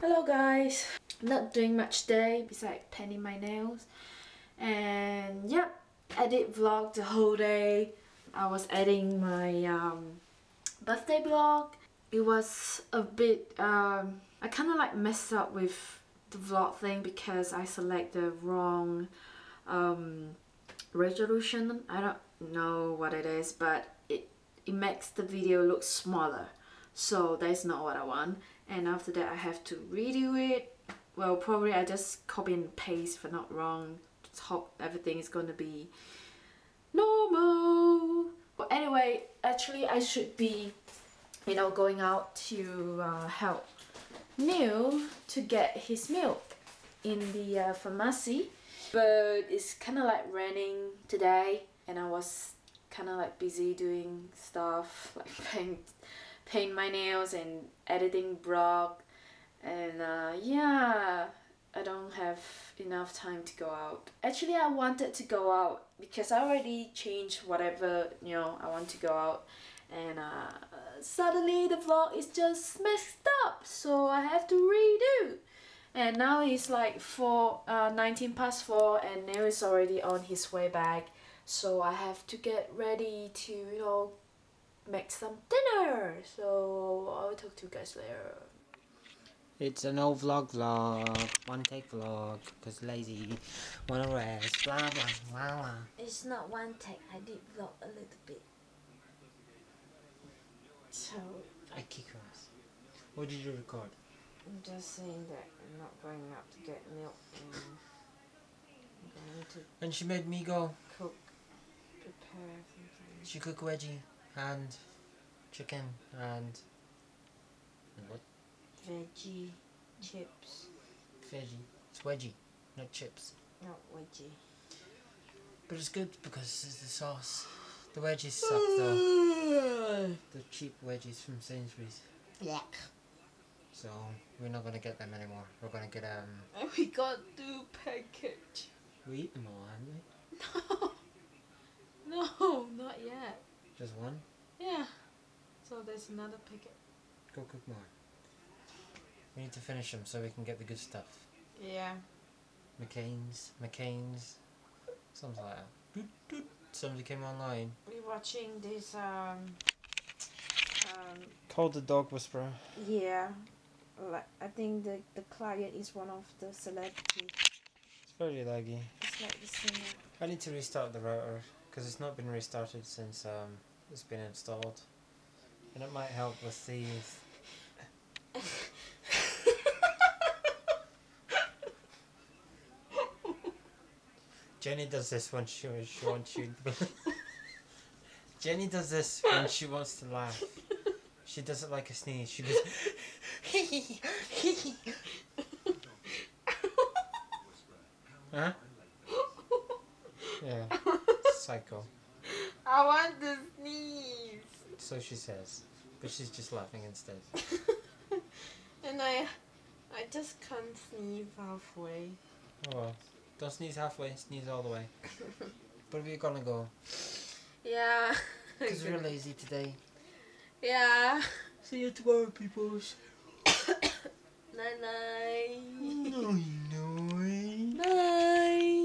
Hello guys, not doing much today besides painting my nails, and yep, I did vlog the whole day. I was editing my birthday vlog. It was a bit I kind of like messed up with the vlog thing because I select the wrong resolution. I don't know what it is, but it makes the video look smaller, so that's not what I want. And after that I have to redo it. Well, probably I just copy and paste if I'm not wrong. Just hope everything is gonna be normal. But anyway, actually I should be, going out to help Neil to get his milk in the pharmacy. But it's kind of like raining today, and I was kind of like busy doing stuff like paint my nails and editing vlog, and yeah, I don't have enough time to go out. Actually, I wanted to go out because I already changed whatever I want to go out, and suddenly the vlog is just messed up, so I have to redo. And now it's like 19 past 4, and Neil is already on his way back, so I have to get ready to make some dinner. So I'll talk to you guys later. It's an old vlog, one take vlog, cause lazy, wanna rest, blah blah blah blah. It's not one take, I did vlog a little bit. So I kick her ass. What did you record? I'm just saying that I'm not going out to get milk, and I'm going to And she made me go. prepare something. She cooked veggie and chicken and what? Veggie chips. Veggie. It's veggie, not chips. Not veggie. But it's good because it's the sauce. The veggies suck though. The cheap veggies from Sainsbury's. Yeah. So we're not gonna get them anymore. We're gonna get And we got 2 package. We eat them all, haven't we? No, not yet. Just one? Yeah. So there's another packet. Go cook more. We need to finish them so we can get the good stuff. Yeah. McCain's, something like that. Doot, doot. Somebody came online. We're watching this Called the Dog Whisperer. yeah. Like, I think the client is one of the celebrities. It's very laggy. It's like the singer. I need to restart the router because it's not been restarted since it's been installed, and it might help with these. Jenny does this when she wants you. Jenny does this when she wants to laugh. She does it like a sneeze. She goes. Huh? Yeah. Psycho. I want to sneeze. So she says, but she's just laughing instead. And I just can't sneeze halfway. Oh well. Don't sneeze halfway, sneeze all the way. But we're gonna go. Yeah. Because we're lazy today. Yeah. See you tomorrow, peoples. Night night. No, no. Night.